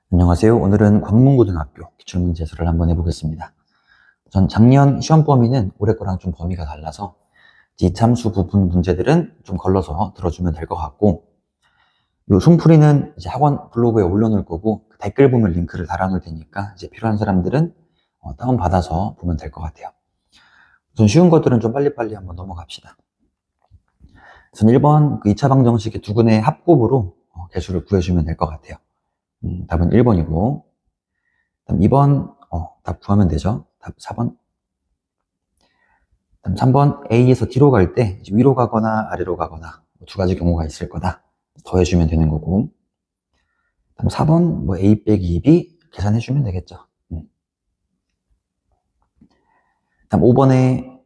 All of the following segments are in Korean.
안녕하세요. 오늘은 광문고등학교 기출문제수를 한번 해보겠습니다. 전 작년 시험 범위는 올해 거랑 좀 범위가 달라서 이참수 부분 문제들은 좀 걸러서 들어주면 될 것 같고, 요 숨풀이는 이제 학원 블로그에 올려놓을 거고, 그 댓글 보면 링크를 달아놓을 테니까 이제 필요한 사람들은 다운받아서 보면 될 것 같아요. 우선 쉬운 것들은 좀 빨리빨리 한번 넘어갑시다. 우선 1번 그 2차 방정식의 두근의 합곱으로 개수를 구해주면 될 것 같아요. 답은 1번이고, 그다음 2번 답 구하면 되죠. 답 4번. 그다음 3번 A에서 D로 갈 때 위로 가거나 아래로 가거나 두 가지 경우가 있을 거다. 더해주면 되는 거고. 그다음 4번 뭐 A 빼기 2B 계산해주면 되겠죠. 그다음 5번에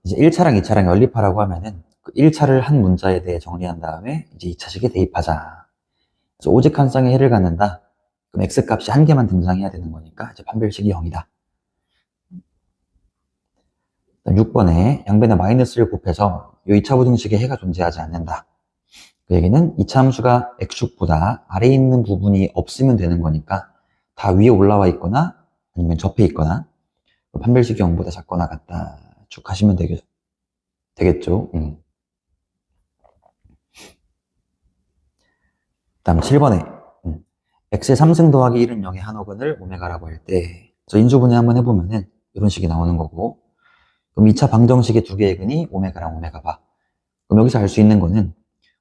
이제 1차랑 2차랑 연립하라고 하면은 그 1차를 한 문자에 대해 정리한 다음에 이제 2차식에 대입하자. 그래서 오직 한 쌍의 해를 갖는다. 그럼 X값이 한 개만 등장해야 되는 거니까 이제 판별식이 0이다. 6번에 양변에 마이너스를 곱해서 이 2차 부등식에 해가 존재하지 않는다. 그 얘기는 2차 함수가 x축보다 아래에 있는 부분이 없으면 되는 거니까 다 위에 올라와 있거나 아니면 접해 있거나 판별식이 0보다 작거나 같다. 쭉 하시면 되겠죠. 다음 7번에 x의 3승 더하기 1은 0의 한억은을 오메가라고 할 때 인수분해 한번 해보면은 이런 식이 나오는 거고, 그럼 2차 방정식의 두 개의 근이 오메가랑 오메가바. 그럼 여기서 알 수 있는 거는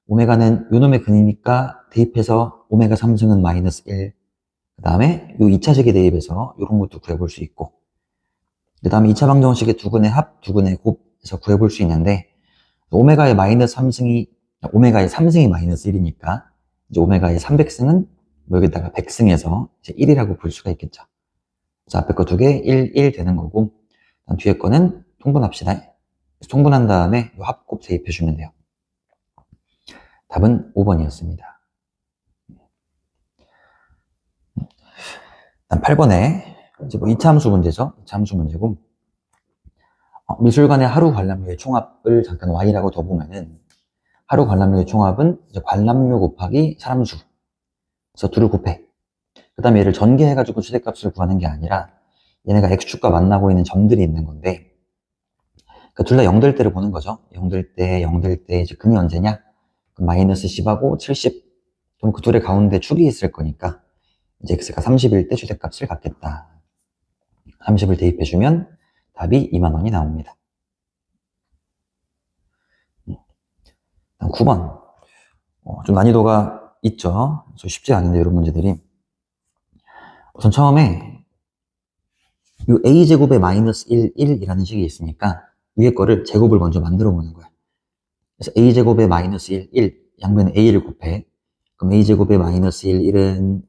오메가는 요놈의 근이니까 대입해서 오메가 3승은 마이너스 1. 그 다음에 요 2차식에 대입해서 이런 것도 구해볼 수 있고, 그 다음에 2차 방정식의 두 근의 합, 두 근의 곱에서 구해볼 수 있는데, 오메가의 마이너스 3승이, 오메가의 3승이 마이너스 1이니까, 이제 오메가의 300승은 여기다가 100승에서 이제 1이라고 볼 수가 있겠죠. 그래서 앞에 거 두 개 1, 1 되는 거고, 그다음 뒤에 거는 통분합시다. 통분한 다음에 요 합곱 대입해주면 돼요. 답은 5번이었습니다. 다음 8번에 이제 뭐 2차 함수 문제죠. 2차 함수 문제고, 미술관의 하루 관람료의 총합을 잠깐 y라고 둬보면은 하루 관람료의 총합은 이제 관람료 곱하기 사람 수. 그래서 둘을 곱해. 그 다음에 얘를 전개해가지고 최대값을 구하는 게 아니라 얘네가 x축과 만나고 있는 점들이 있는 건데, 그러니까 둘 다 0 될 때를 보는 거죠. 0 될 때, 0 될 때 이제 근이 언제냐? 그럼 마이너스 10하고 70. 그럼 그 둘의 가운데 축이 있을 거니까 이제 x가 30일 때 최대값을 갖겠다. 30을 대입해주면 답이 2만 원이 나옵니다. 9번. 좀 난이도가 있죠. 쉽지 않은데, 이런 문제들이. 우선 처음에 이 a제곱에 마이너스 1, 1이라는 식이 있으니까 위에 거를 제곱을 먼저 만들어 보는 거야. 그래서 a제곱에 마이너스 1, 1. 양변에 a를 곱해. 그럼 a제곱에 마이너스 1, 1은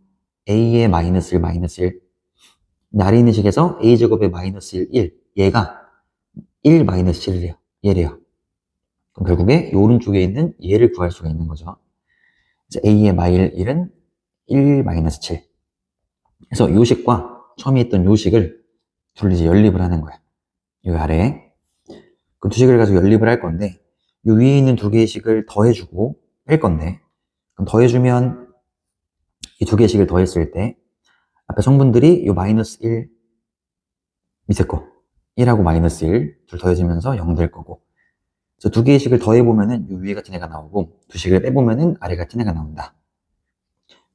a의 마이너스 1, 마이너스 1. 근데 아래 있는 식에서 a제곱에 마이너스 1, 1. 얘가 1 마이너스 7이래요. 얘래요. 그럼 결국에 이 오른쪽에 있는 얘를 구할 수가 있는 거죠. 그래서 a의 마일 1은 1 마이너스 7. 그래서 요 식과 처음에 있던 요 식을 둘 이제 연립을 하는 거야. 요 아래에. 그 두 식을 가지고 연립을 할 건데, 요 위에 있는 두 개의 식을 더해주고 뺄 건데, 그럼 더해주면 이 두 개의 식을 더했을 때 앞에 성분들이 요 마이너스 1 밑에 거 1하고 마이너스 1 둘 더해지면서 0 될 거고, 그래서 두 개의 식을 더해보면은 요 위에 같은 애가 나오고 두 식을 빼보면은 아래 같은 애가 나온다.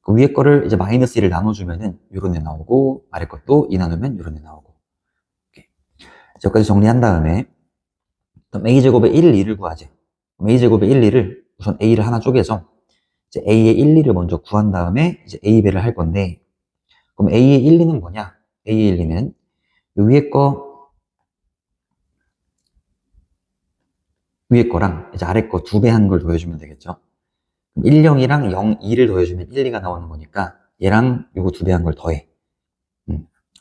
그 위에 거를 이제 마이너스 1을 나눠주면은 요런 애 나오고, 아래 것도 2 나누면 요런 애 나오고. 여기까지 정리한 다음에 그럼 a제곱에 1, 2를 구하지. 그럼 a제곱에 1, 2를 우선 a를 하나 쪼개서 이제 a의 1, 2를 먼저 구한 다음에 이제 a배를 할 건데, 그럼 a의 1, 2는 뭐냐? a의 1, 2는 요 위에 거랑 이제 아래 거 두 배 한 걸 더해주면 되겠죠. 1, 0이랑 0, 2를 더해주면 1, 2가 나오는 거니까 얘랑 요거 두 배 한 걸 더해.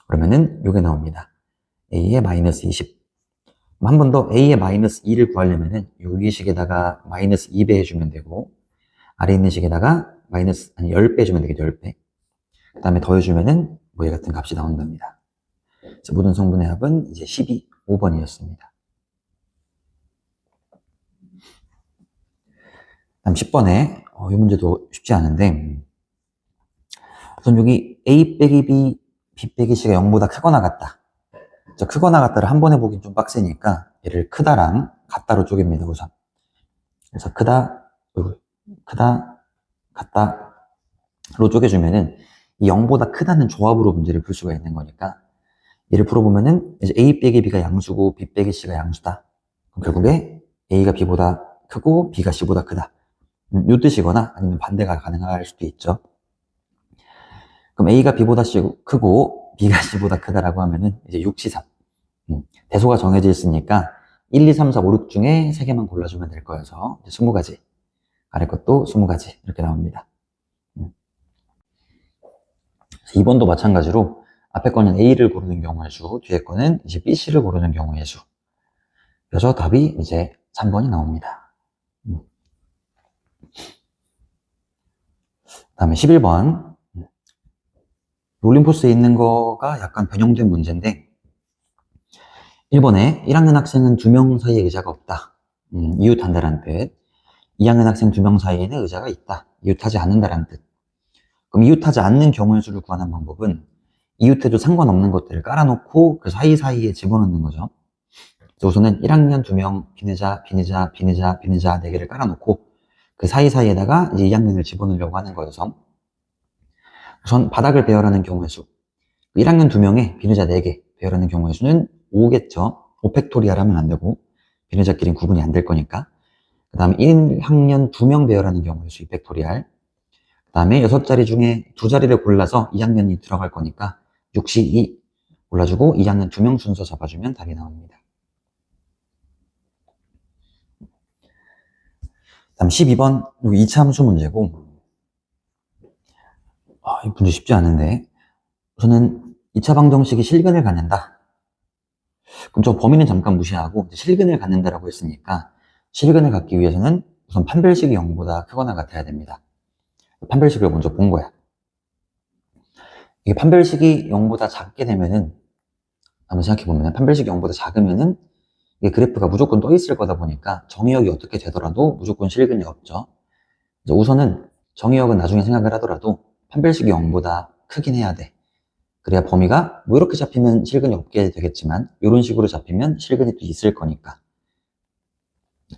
그러면은 요게 나옵니다. a의 마이너스 20. 한 번 더 a의 마이너스 2를 구하려면은 요 위에 식에다가 마이너스 2배 해주면 되고, 아래 있는 식에다가 마이너스, 아니 10배 해주면 되겠죠. 10배. 그 다음에 더해주면은 뭐 얘 같은 값이 나온답니다. 그래서 모든 성분의 합은 이제 12, 5번이었습니다. 다음 10번에 이 문제도 쉽지 않은데, 우선 여기 A 빼기 B, B 빼기 C가 0보다 크거나 같다. 크거나 같다를 한 번에 보긴 좀 빡세니까 얘를 크다랑 같다로 쪼갭니다, 우선. 그래서 크다, 같다로 쪼개주면은 이 0보다 크다는 조합으로 문제를 풀 수가 있는 거니까 얘를 풀어보면은 이제 A 빼기 B가 양수고 B 빼기 C가 양수다. 그럼 결국에 A가 B보다 크고 B가 C보다 크다. 이 뜻이거나 아니면 반대가 가능할 수도 있죠. 그럼 A가 B보다 크고 B가 C보다 크다라고 하면은 이제 6, 4, 3. 대소가 정해져 있으니까 1, 2, 3, 4, 5, 6 중에 3개만 골라주면 될 거여서 20가지. 아래 것도 20가지. 이렇게 나옵니다. 2번도 마찬가지로 앞에 거는 A를 고르는 경우의 수, 뒤에 거는 이제 B, C를 고르는 경우의 수. 그래서 답이 이제 3번이 나옵니다. 다음에 11번. 롤링포스에 있는 거가 약간 변형된 문제인데 1번에 1학년 학생은 2명 사이에 의자가 없다. 이웃한다라는 뜻. 2학년 학생 2명 사이에는 의자가 있다. 이웃하지 않는다라는 뜻. 그럼 이웃하지 않는 경우의 수를 구하는 방법은 이웃해도 상관없는 것들을 깔아놓고 그 사이사이에 집어넣는 거죠. 우선은 1학년 2명 비내자, 비내자, 비내자, 비내자 4개를 깔아놓고 그 사이사이에다가 이제 2학년을 집어넣으려고 하는 거여서 우선 바닥을 배열하는 경우의 수. 1학년 2명에 비내자 4개 배열하는 경우의 수는 5겠죠. 5팩토리얼 하면 안 되고 비내자끼리는 구분이 안 될 거니까. 그 다음에 1학년 2명 배열하는 경우의 수 2팩토리얼. 그 다음에 6자리 중에 2자리를 골라서 2학년이 들어갈 거니까 62 골라주고 2학년 2명 순서 잡아주면 답이 나옵니다. 다음 12번 2차 함수 문제고 이 문제 쉽지 않은데 우선은 2차 방정식이 실근을 갖는다. 그럼 저 범위는 잠깐 무시하고 실근을 갖는다라고 했으니까 실근을 갖기 위해서는 우선 판별식이 0보다 크거나 같아야 됩니다. 판별식을 먼저 본 거야. 이게 판별식이 0보다 작게 되면은 한번 생각해보면 판별식이 0보다 작으면은 이게 그래프가 무조건 떠 있을 거다 보니까 정의역이 어떻게 되더라도 무조건 실근이 없죠. 우선은 정의역은 나중에 생각을 하더라도 판별식이 0보다 크긴 해야 돼. 그래야 범위가 뭐 이렇게 잡히면 실근이 없게 되겠지만 이런 식으로 잡히면 실근이 또 있을 거니까.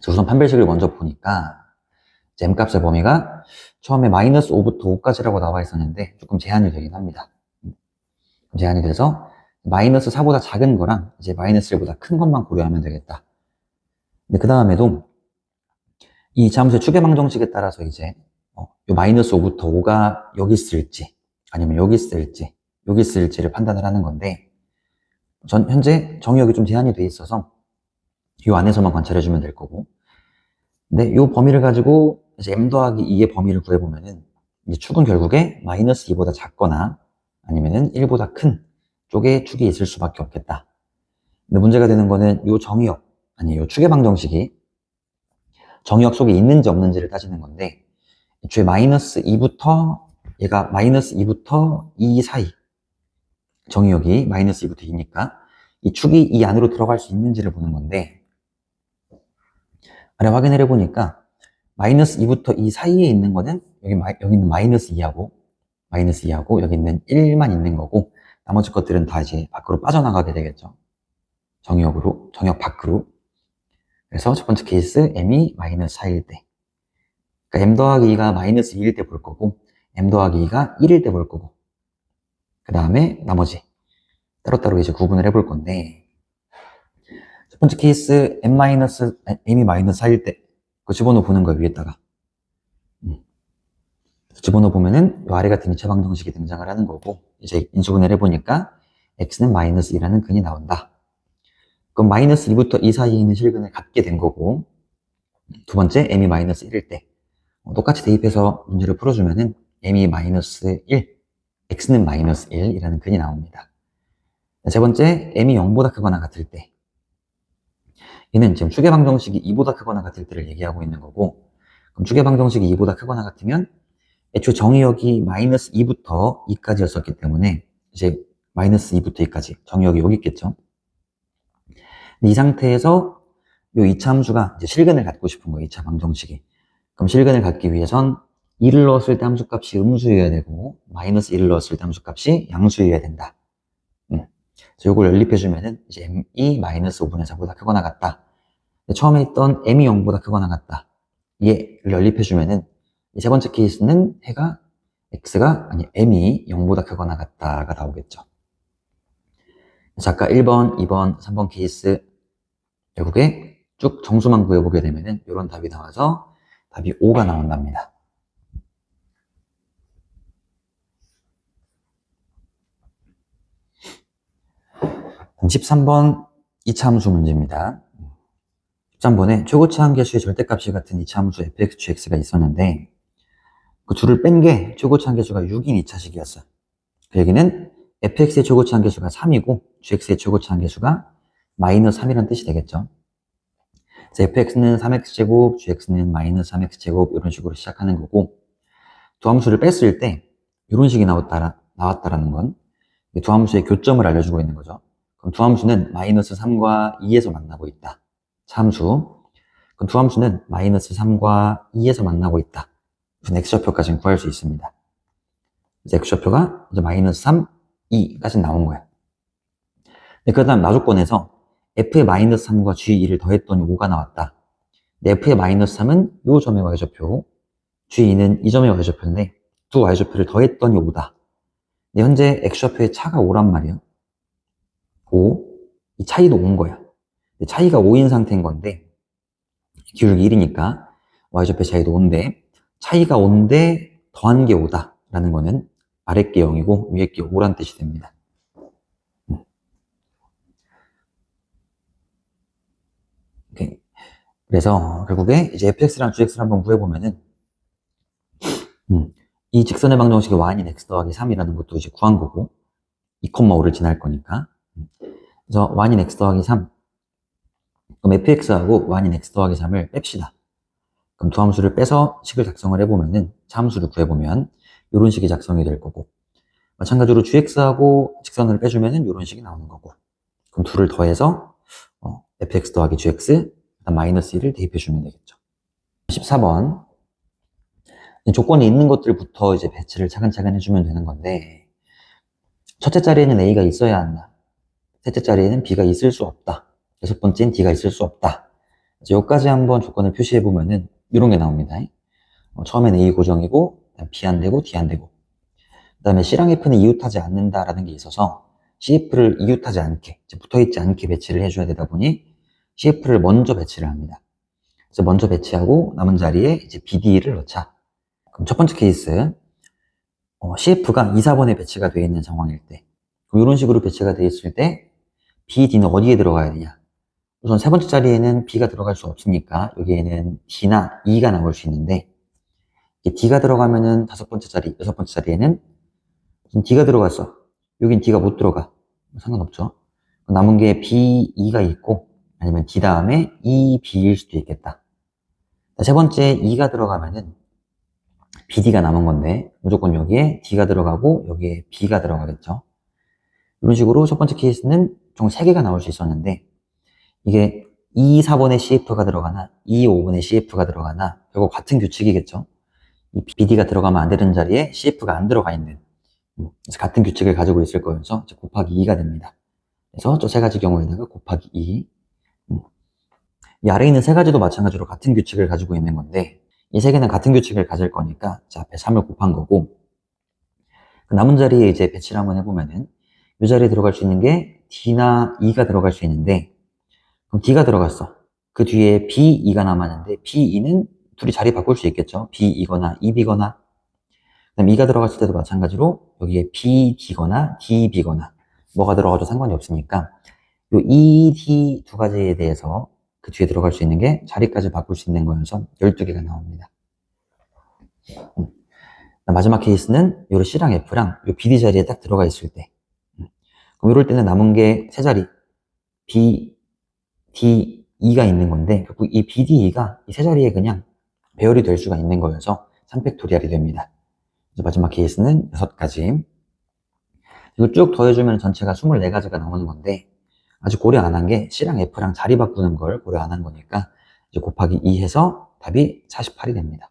우선 판별식을 먼저 보니까 m값의 범위가 처음에 마이너스 5부터 5까지라고 나와 있었는데 조금 제한이 되긴 합니다. 제한이 돼서 마이너스 4보다 작은 거랑 이제 마이너스 1보다 큰 것만 고려하면 되겠다. 근데 그 다음에도 이 함수의 추계방정식에 따라서 이제 요 마이너스 5부터 5가 여기 쓸지 아니면 여기 쓸지 여기 쓸지를 판단을 하는 건데 현재 정의역이 좀 제한이 돼 있어서 이 안에서만 관찰해주면 될 거고 근데 이 범위를 가지고 이제 m 더하기 2의 범위를 구해보면은 이제 축은 결국에 마이너스 2보다 작거나 아니면은 1보다 큰 쪽에 축이 있을 수밖에 없겠다. 근데 문제가 되는 거는 이 정의역 아니 이 추계방정식이 정의역 속에 있는지 없는지를 따지는 건데 애초에 마이너스 2부터 얘가 마이너스 2부터 2 사이 정의역이 마이너스 2부터 2니까 이 축이 이 안으로 들어갈 수 있는지를 보는 건데 아래 확인을 해보니까 마이너스 2부터 2 사이에 있는 거는 여기 있는 마이너스 2하고 여기 있는 1만 있는 거고 나머지 것들은 다 이제 밖으로 빠져나가게 되겠죠. 정의역 밖으로. 그래서 첫 번째 케이스 m이 마이너스 4일 때 그러니까 m 더하기 2가 마이너스 2일 때 볼 거고 m 더하기 2가 1일 때 볼 거고 그 다음에 나머지 따로따로 이제 구분을 해볼 건데 첫 번째 케이스 m이 마이너스 4일 때 그거 집어넣어 보는 거예요. 위에다가 집어넣어 보면은 이 아래 같은 2차 방정식이 등장을 하는 거고 이제 인수분해를 해보니까 x는 마이너스 2라는 근이 나온다. 그럼 마이너스 2부터 2 사이에 있는 실근을 갖게 된 거고 두 번째 m이 마이너스 1일 때 똑같이 대입해서 문제를 풀어주면은 m이 마이너스 1 x는 마이너스 1이라는 근이 나옵니다. 세 번째 m이 0보다 크거나 같을 때 얘는 지금 추계방정식이 2보다 크거나 같을 때를 얘기하고 있는 거고 그럼 추계방정식이 2보다 크거나 같으면 애초에 정의역이 마이너스 2부터 2까지였었기 때문에 이제 마이너스 2부터 2까지 정의역이 여기 있겠죠. 이 상태에서 이 2차 함수가 이제 실근을 갖고 싶은 거예요. 2차 방정식이. 그럼 실근을 갖기 위해선 2를 넣었을 때 함수값이 음수여야 되고 마이너스 1을 넣었을 때 함수값이 양수여야 된다. 그래서 이걸 연립해주면은 이제 m이 마이너스 5분의 4보다 크거나 같다. 처음에 있던 m이 0보다 크거나 같다. 얘를 연립해주면은 세 번째 케이스는 해가 m이 0보다 크거나 같다가 나오겠죠. 그래서 아까 1번, 2번, 3번 케이스 결국에 쭉 정수만 구해보게 되면은 이런 답이 나와서 답이 5가 나온답니다. 13번 2차 함수 문제입니다. 13번에 최고치 한계수의 절대값이 같은 2차 함수 fx, gx가 있었는데 그 둘을 뺀 게 최고치 한계수가 6인 2차식이었어. 그 얘기는 fx의 최고치 한계수가 3이고 gx의 최고치 한계수가 마이너스 3이라는 뜻이 되겠죠. 그래서 fx는 3x제곱, gx는 마이너스 3x제곱 이런 식으로 시작하는 거고 두 함수를 뺐을 때 이런 식이 나왔다라는 건 두 함수의 교점을 알려주고 있는 거죠. 그럼 두 함수는 마이너스 3과 2에서 만나고 있다. 차함수. 그럼 두 함수는 마이너스 3과 2에서 만나고 있다. 그래서 x좌표까지는 구할 수 있습니다. 그래서 x좌표가 이제 마이너스 3, 2까지 나온 거야. 그 다음 나조건에서 f의 마이너스 3과 g2를 더했더니 5가 나왔다. f의 마이너스 3은 이 점의 y좌표, g2는 이 점의 y좌표인데 두 y좌표를 더했더니 5다. 현재 x좌표의 차가 5란 말이야. 5. 이 차이도 5인 거야. 차이가 5인 상태인 건데 기울기 1이니까 y좌표 차이도 5인데 차이가 5인데 더한 게 5다 라는 거는 아래 게 0이고 위에 게 5란 뜻이 됩니다. 오케이. 그래서 결국에 이제 fx랑 gx를 한번 구해보면은 이 직선의 방정식이 y인 x 더하기 3이라는 것도 이제 구한 거고 2,5를 지날 거니까 그래서 y인 x 더하기 3 그럼 fx하고 y인 x 더하기 3을 뺍시다. 그럼 두 함수를 빼서 식을 작성을 해보면은 차함수를 구해보면 이런 식이 작성이 될 거고 마찬가지로 gx하고 직선을 빼주면은 이런 식이 나오는 거고 그럼 둘을 더해서 fx 더하기 gx 그다음 마이너스 1을 대입해주면 되겠죠. 14번 조건이 있는 것들부터 이제 배치를 차근차근 해주면 되는 건데 첫째 자리에는 a가 있어야 한다. 셋째 자리에는 b가 있을 수 없다. 여섯 번째는 d가 있을 수 없다. 여기까지 한번 조건을 표시해보면은 이런 게 나옵니다. 처음엔 a 고정이고 b 안 되고 d 안 되고 그 다음에 c랑 f는 이웃하지 않는다라는 게 있어서 cf를 이웃하지 않게 붙어있지 않게 배치를 해줘야 되다 보니 cf를 먼저 배치를 합니다. 그래서 먼저 배치하고 남은 자리에 이제 bd를 넣자. 그럼 첫 번째 케이스 cf가 2, 4번에 배치가 되어 있는 상황일 때 그럼 이런 식으로 배치가 되어 있을 때 bd는 어디에 들어가야 되냐? 우선 세 번째 자리에는 b가 들어갈 수 없으니까 여기에는 d나 e가 나올 수 있는데 d가 들어가면은 다섯 번째 자리, 여섯 번째 자리에는 d가 들어갔어. 여긴 d가 못 들어가. 상관없죠. 남은 게 b, e가 있고 아니면 d 다음에 e, b일 수도 있겠다. 세 번째 e가 들어가면은 bd가 남은 건데 무조건 여기에 d가 들어가고 여기에 b가 들어가겠죠. 이런 식으로 첫 번째 케이스는 총 3개가 나올 수 있었는데 이게 2, 4번에 cf가 들어가나 2, 5번에 cf가 들어가나 결국 같은 규칙이겠죠. 이 bd가 들어가면 안 되는 자리에 cf가 안 들어가 있는 그래서 같은 규칙을 가지고 있을 거여서 곱하기 2가 됩니다. 그래서 저 세 가지 경우에다가 곱하기 2 이 아래에 있는 세 가지도 마찬가지로 같은 규칙을 가지고 있는 건데 이 세 개는 같은 규칙을 가질 거니까 앞에 3을 곱한 거고 그 남은 자리에 이제 배치를 한번 해보면은 이 자리에 들어갈 수 있는 게 d나 e가 들어갈 수 있는데 그럼 d가 들어갔어. 그 뒤에 b, e가 남았는데 b, e는 둘이 자리 바꿀 수 있겠죠. b, e거나 e, b거나 그다음 e가 들어갔을 때도 마찬가지로 여기에 b, d거나 d, b거나 뭐가 들어가도 상관이 없으니까 요 e, d 두 가지에 대해서 그 뒤에 들어갈 수 있는 게 자리까지 바꿀 수 있는 거여서 12개가 나옵니다. 마지막 케이스는 요 C랑 F랑 요 BD 자리에 딱 들어가 있을 때 그럼 이럴 때는 남은 게 세 자리 B, D, E가 있는 건데 결국 이 B, D, E가 이 세 자리에 그냥 배열이 될 수가 있는 거여서 3팩토리얼이 됩니다. 마지막 케이스는 6가지 이거 쭉 더해주면 전체가 24가지가 나오는 건데 아직 고려 안 한 게 C랑 F랑 자리 바꾸는 걸 고려 안 한 거니까 이제 곱하기 2 해서 답이 48이 됩니다.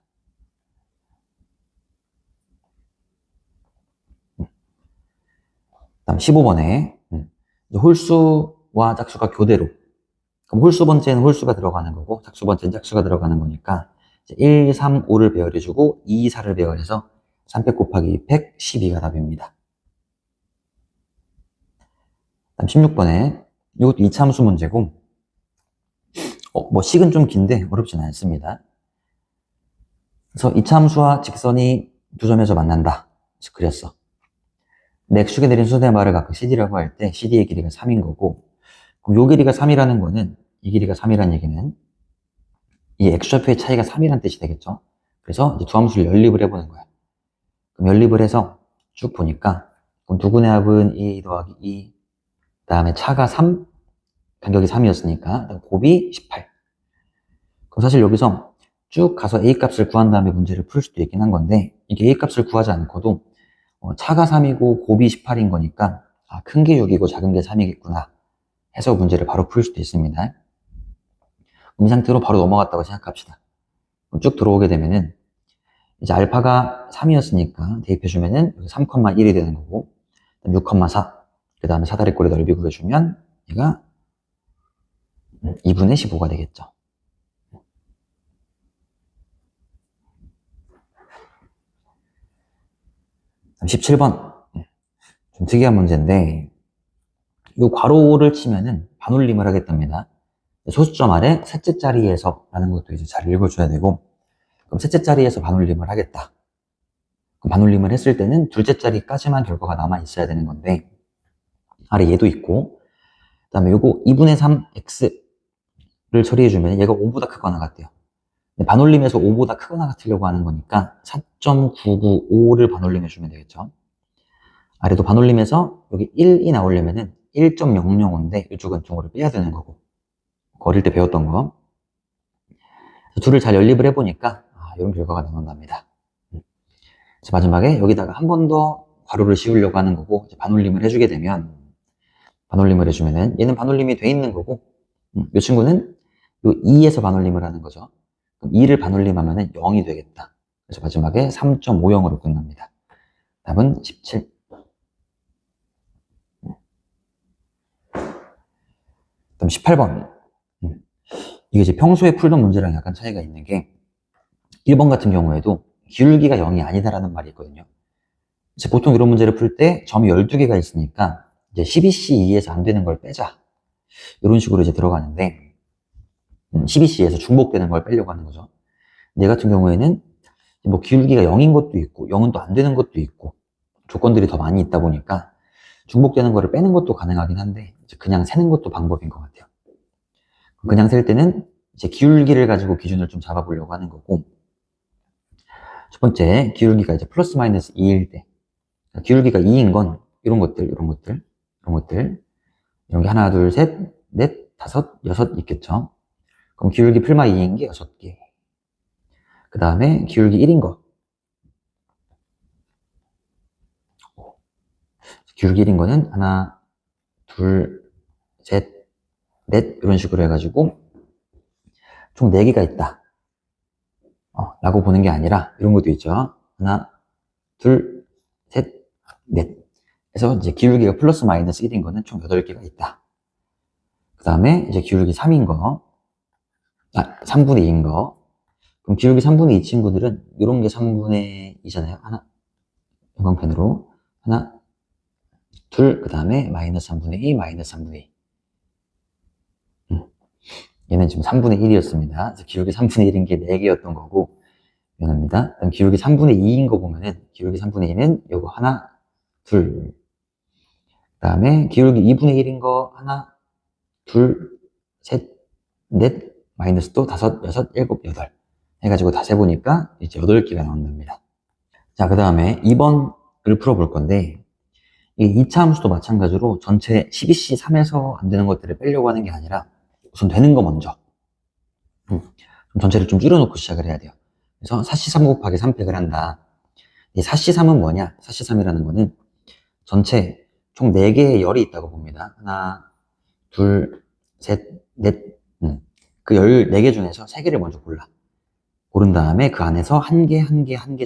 다음 15번에 홀수와 짝수가 교대로. 그럼 홀수 번째는 홀수가 들어가는 거고 짝수 번째는 짝수가 들어가는 거니까 1, 3, 5를 배열해주고 2, 4를 배열해서 300 곱하기 112가 답입니다. 다음 16번에 이것도 이차함수 문제고 뭐 식은 좀 긴데 어렵진 않습니다. 그래서 이차함수와 직선이 두 점에서 만난다. 그래서 그렸어. 내 X축에 내린 수선의 말을 각각 CD라고 할 때 CD의 길이가 3인 거고 그럼 요 길이가 3이라는 거는 이 길이가 3이라는 얘기는 이 X좌표의 차이가 3이라는 뜻이 되겠죠. 그래서 이제 두 함수를 연립을 해보는 거야. 그럼 연립을 해서 쭉 보니까 그럼 두 군의 합은 2 더하기 2 그 다음에 차가 3 간격이 3이었으니까 곱이 18. 그럼 사실 여기서 쭉 가서 A 값을 구한 다음에 문제를 풀 수도 있긴 한 건데 이게 A 값을 구하지 않고도 차가 3이고 곱이 18인 거니까 큰 게 6이고 작은 게 3이겠구나 해서 문제를 바로 풀 수도 있습니다. 이 상태로 바로 넘어갔다고 생각합시다. 쭉 들어오게 되면은 이제 알파가 3이었으니까 대입해주면은 3,1이 되는 거고 6,4 그 다음에 사다리꼴의 넓이 구해주면 얘가 2분의 15가 되겠죠. 다음 17번 좀 특이한 문제인데 이 괄호를 치면은 반올림을 하겠답니다. 소수점 아래 셋째 자리에서 라는 것도 이제 잘 읽어줘야 되고 그럼 셋째 자리에서 반올림을 하겠다. 그럼 반올림을 했을 때는 둘째 자리까지만 결과가 남아 있어야 되는 건데 아래 얘도 있고 그 다음에 요거 2분의 3x를 처리해주면 얘가 5보다 크거나 같대요. 반올림에서 5보다 크거나 같으려고 하는 거니까 4.995를 반올림해주면 되겠죠. 아래도 반올림해서 여기 1이 나오려면은 1.005인데 이쪽은 중호를 빼야 되는 거고 어릴 때 배웠던 거. 둘을 잘 연립을 해보니까 이런 결과가 나온답니다. 마지막에 여기다가 한 번 더 괄호를 씌우려고 하는 거고 반올림을 해주게 되면 반올림을 해주면은 얘는 반올림이 돼 있는 거고 이 친구는 요 2에서 반올림을 하는 거죠. 그럼 2를 반올림하면은 0이 되겠다. 그래서 마지막에 3.50으로 끝납니다. 답은 17. 그럼 18번. 이게 이제 평소에 풀던 문제랑 약간 차이가 있는 게 1번 같은 경우에도 기울기가 0이 아니다라는 말이 있거든요. 이제 보통 이런 문제를 풀 때 점이 12개가 있으니까 이제 12C 이에서 안 되는 걸 빼자. 이런 식으로 이제 들어가는데 12C에서 중복되는 걸 빼려고 하는 거죠. 얘 같은 경우에는 뭐 기울기가 0인 것도 있고 0은 또 안 되는 것도 있고 조건들이 더 많이 있다 보니까 중복되는 거를 빼는 것도 가능하긴 한데 이제 그냥 세는 것도 방법인 것 같아요. 그냥 셀 때는 이제 기울기를 가지고 기준을 좀 잡아보려고 하는 거고 첫 번째 기울기가 이제 플러스 마이너스 2일 때 기울기가 2인 건 이런 것들 이런 게 하나 둘 셋 넷 다섯 여섯 있겠죠. 그럼 기울기 풀마 2인 게 6개. 그 다음에 기울기 1인 거 기울기 1인 거는 하나 둘 셋 넷 이런 식으로 해가지고 총 4개가 있다 라고 보는 게 아니라 이런 것도 있죠. 하나 둘 셋 넷 그래서 이제 기울기가 플러스 마이너스 1인 거는 총 8개가 있다. 그 다음에 이제 기울기 3인 거 3분의 2인 거 그럼 기울기 3분의 2 친구들은 이런 게 3분의 2잖아요. 하나 형광펜으로 하나 둘 그 다음에 마이너스 3분의 2 마이너스 3분의 2 얘는 지금 3분의 1이었습니다. 그래서 기울기 3분의 1인 게 4개였던 거고 미안합니다. 그럼 기울기 3분의 2인 거 보면은 기울기 3분의 2는 요거 하나 둘 그 다음에 기울기 2분의 1인 거 하나 둘 셋 넷 마이너스 또 다섯 여섯 일곱 여덟 해가지고 다 세보니까 이제 8개가 나온답니다. 자, 그 다음에 2번을 풀어볼 건데 이 2차 함수도 마찬가지로 전체 12C 3에서 안 되는 것들을 빼려고 하는 게 아니라 우선 되는 거 먼저 전체를 좀 줄여놓고 시작을 해야 돼요. 그래서 4C 3 곱하기 3팩을 한다. 이 4C 3은 뭐냐? 4C 3이라는 거는 전체 총 4개의 열이 있다고 봅니다. 하나 둘 셋 넷 그 14개 중에서 3개를 먼저 골라. 고른 다음에 그 안에서 한 개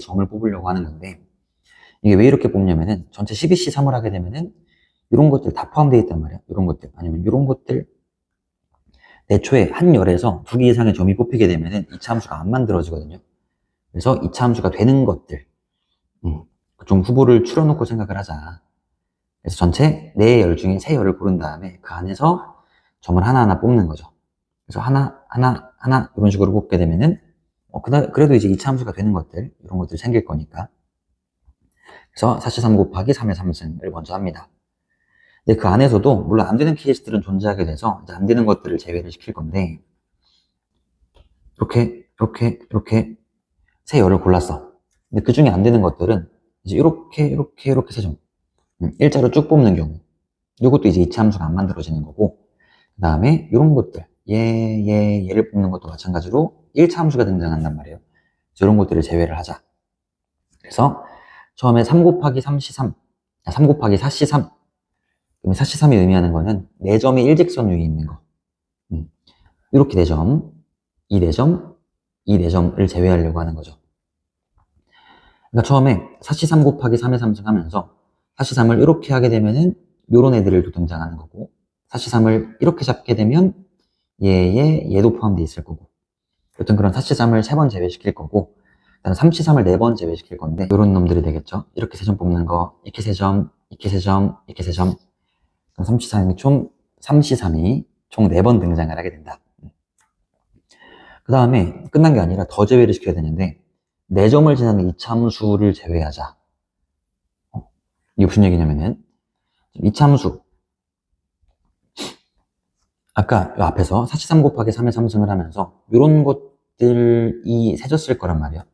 점을 뽑으려고 하는 건데 이게 왜 이렇게 뽑냐면은 전체 12C 3을 하게 되면은 이런 것들 다 포함되어 있단 말이야. 이런 것들. 아니면 이런 것들. 애초에 한 열에서 2개 이상의 점이 뽑히게 되면은 2차 함수가 안 만들어지거든요. 그래서 2차 함수가 되는 것들. 좀 후보를 추려놓고 생각을 하자. 그래서 전체 4열 중에 3열을 고른 다음에 그 안에서 점을 하나하나 뽑는 거죠. 그래서 하나, 이런 식으로 뽑게 되면은, 그래도 이제 2차 함수가 되는 것들, 이런 것들이 생길 거니까. 그래서 4-3 곱하기 3의 3승을 먼저 합니다. 근데 그 안에서도, 물론 안 되는 케이스들은 존재하게 돼서, 이제 안 되는 것들을 제외를 시킬 건데, 이렇게, 세 열을 골랐어. 근데 그 중에 안 되는 것들은, 이제 이렇게 세 점. 일자로 쭉 뽑는 경우. 이것도 이제 2차 함수가 안 만들어지는 거고, 그 다음에 이런 것들, 얘를 뽑는 것도 마찬가지로 1차 함수가 등장한단 말이에요. 이런 것들을 제외를 하자. 그래서 처음에 3 곱하기 3C3, 3 곱하기 4C3. 그러면 4C3이 의미하는 거는 4점이 일직선 위에 있는 거. 이렇게 4점, 이 4점, 이 4점을 제외하려고 하는 거죠. 그러니까 처음에 4C3 곱하기 3의 3승 하면서 4C3을 이렇게 하게 되면은 요런 애들도 등장하는 거고, 4C3을 이렇게 잡게 되면 얘도 포함되어 있을 거고, 여튼 그런 4C3을 3번 제외시킬 거고, 그다음 3C3을 4번 제외시킬 건데, 요런 놈들이 되겠죠. 이렇게 3점 뽑는 거, 이렇게 3점, 이렇게 3점, 이렇게 3점. 그럼 3C3이 총 4번 등장을 하게 된다. 그 다음에 끝난 게 아니라 더 제외를 시켜야 되는데, 4점을 지나는 2차 함수를 제외하자. 이게 무슨 얘기냐면은, 2차 함수. 아까 앞에서 4-3 곱하기 3의 3승을 하면서 이런 것들이 세졌을 거란 말이야.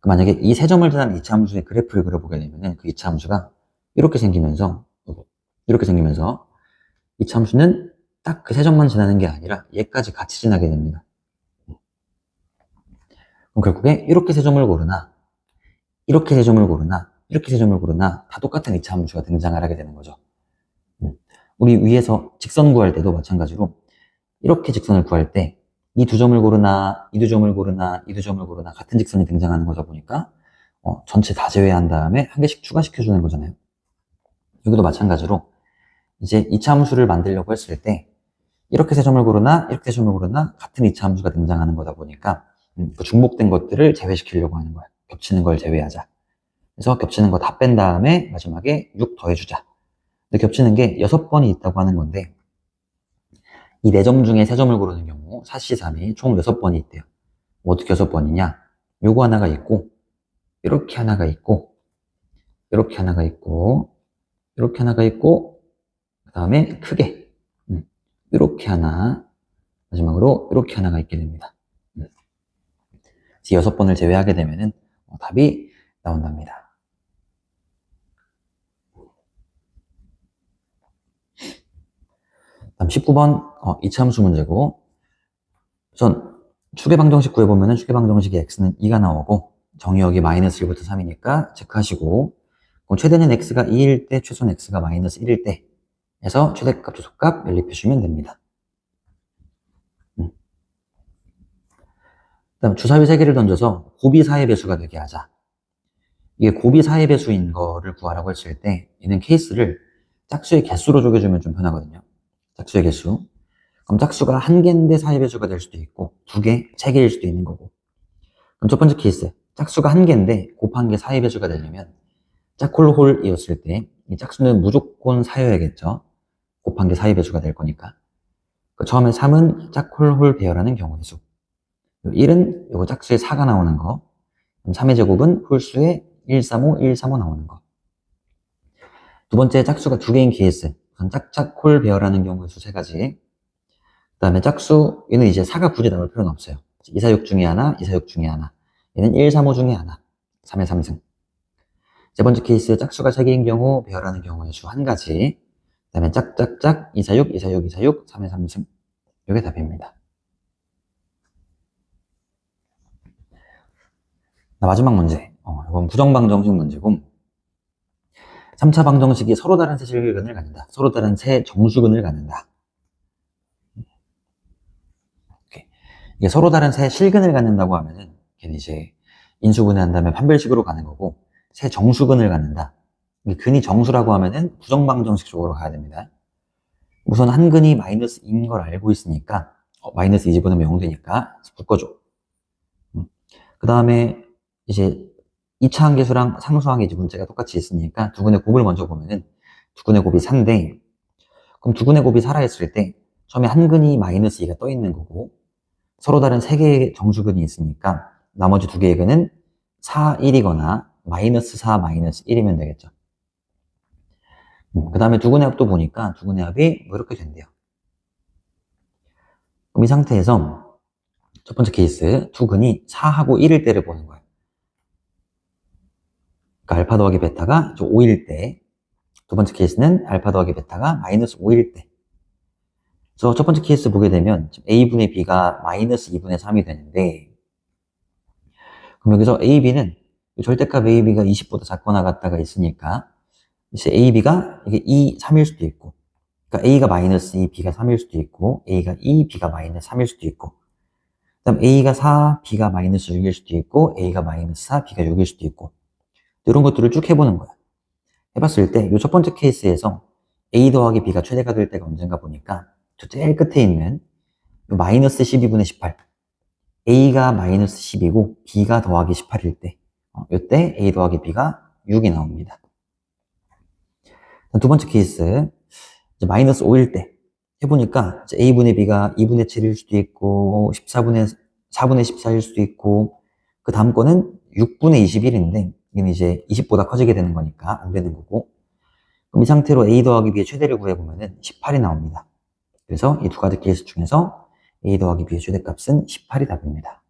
만약에 이 세 점을 지나는 2차 함수의 그래프를 그려보게 되면은 그 2차 함수가 이렇게 생기면서 2차 함수는 딱 그 세 점만 지나는 게 아니라 얘까지 같이 지나게 됩니다. 그럼 결국에 이렇게 세 점을 고르나, 이렇게 세 점을 고르나, 이렇게 세 점을 고르나 다 똑같은 2차 함수가 등장을 하게 되는 거죠. 우리 위에서 직선 구할 때도 마찬가지로 이렇게 직선을 구할 때 이 2점을 고르나, 이 2점을 고르나, 이 2점을 고르나 같은 직선이 등장하는 거다 보니까 전체 다 제외한 다음에 한 개씩 추가시켜주는 거잖아요. 여기도 마찬가지로 이제 2차 함수를 만들려고 했을 때 이렇게 세 점을 고르나, 이렇게 세 점을 고르나 같은 2차 함수가 등장하는 거다 보니까 그 중복된 것들을 제외시키려고 하는 거야. 겹치는 걸 제외하자. 그래서 겹치는 거 다 뺀 다음에 마지막에 6 더해주자. 근데 겹치는 게 6번이 있다고 하는 건데, 이 4점 중에 3점을 고르는 경우 4C3이 총 6번이 있대요. 어떻게 6번이냐? 요거 하나가 있고, 이렇게 하나가 있고, 이렇게 하나가 있고, 이렇게 하나가 있고, 그 다음에 크게 이렇게 하나, 마지막으로 이렇게 하나가 있게 됩니다. 이 6번을 제외하게 되면은 답이 나온답니다. 다음 19번 2차 함수 문제고, 우선 추계방정식 구해보면은 추계방정식의 x는 2가 나오고 정의역이 마이너스 1부터 3이니까 체크하시고, 그럼 최대는 x가 2일 때 최소는 x가 마이너스 1일 때 해서 최대값 최소값 연립해주면 됩니다. 그다음 주사위 3개를 던져서 곱이 4의 배수가 되게 하자. 이게 곱이 4의 배수인 거를 구하라고 했을 때 얘는 케이스를 짝수의 개수로 쪼개주면 좀 편하거든요. 짝수의 개수. 그럼 짝수가 1개인데 4의 배수가 될 수도 있고 2개, 3개일 수도 있는 거고. 그럼 첫 번째 케이스, 짝수가 1개인데 곱한 게 4의 배수가 되려면 짝홀홀이었을 때 이 짝수는 무조건 4여야겠죠. 곱한 게 4의 배수가 될 거니까. 처음에 3은 짝홀홀 배열하는 경우의 수. 1은 요거 짝수에 4가 나오는 거. 3의 제곱은 홀수에 135, 135 나오는 거. 두 번째 짝수가 2개인 케이스. 우선 짝짝홀 배열하는 경우의 수 3가지. 그 다음에 짝수, 얘는 이제 4가 굳이 나올 필요는 없어요. 246 중에 하나, 246 중에 하나. 얘는 135 중에 하나. 3의 3승. 세 번째 케이스 짝수가 3개인 경우 배열하는 경우의 수 1가지. 그 다음에 짝짝짝 246, 246, 246, 3의 3승. 이게 답입니다. 마지막 문제. 이건 부정방정식 문제고, 3차 방정식이 서로 다른 세 실근을 갖는다. 서로 다른 세 정수근을 갖는다. 이게 서로 다른 세 실근을 갖는다고 하면은 걔는 이제 인수분해한 다음에 판별식으로 가는 거고, 세 정수근을 갖는다. 근이 정수라고 하면은 부정방정식 쪽으로 가야 됩니다. 우선 한 근이 마이너스인 걸 알고 있으니까 마이너스 2 집어넣으면 0 되니까 묶어줘. 그 다음에 이제 2차 함계수랑 상수항의 문제가 똑같이 있으니까 두 근의 곱을 먼저 보면은 두 근의 곱이 4인데, 그럼 두 근의 곱이 살아있을 때 처음에 한 근이 마이너스 2가 떠 있는 거고 서로 다른 세 개의 정수근이 있으니까 나머지 두 개의 근은 4, 1이거나 마이너스 4, 마이너스 1이면 되겠죠. 그 다음에 두 근의 합도 보니까 두 근의 합이 뭐 이렇게 된대요. 그럼 이 상태에서 첫 번째 케이스 두 근이 4하고 1일 때를 보는 거예요. 그러니까 알파 더하기 베타가 5일 때, 두 번째 케이스는 알파 더하기 베타가 마이너스 5일 때. 그래서 첫 번째 케이스 보게 되면 a분의 b가 마이너스 2분의 3이 되는데, 그럼 여기서 a, b는 절대값 a, b가 20보다 작거나 같다가 있으니까 이제 a, b가 이게 2, 3일 수도 있고, 그러니까 a가 마이너스 2, b가 3일 수도 있고, a가 2, b가 마이너스 3일 수도 있고, 그 다음 a가 4, b가 마이너스 6일 수도 있고, a가 마이너스 4, b가 6일 수도 있고, 이런 것들을 쭉 해보는 거야. 해봤을 때 이 첫 번째 케이스에서 a 더하기 b가 최대가 될 때가 언젠가 보니까 저 제일 끝에 있는 마이너스 12분의 18, a가 마이너스 10이고 b가 더하기 18일 때, 이때 a 더하기 b가 6이 나옵니다. 두 번째 케이스 이제 마이너스 5일 때 해보니까 이제 a분의 b가 2분의 7일 수도 있고 4분의 14일 수도 있고, 그 다음 거는 6분의 21인데 이건 이제 20보다 커지게 되는 거니까 안 되는 거고, 그럼 이 상태로 a 더하기 b의 최대를 구해보면은 18이 나옵니다. 그래서 이 두 가지 케이스 중에서 a 더하기 b의 최대값은 18이 답입니다.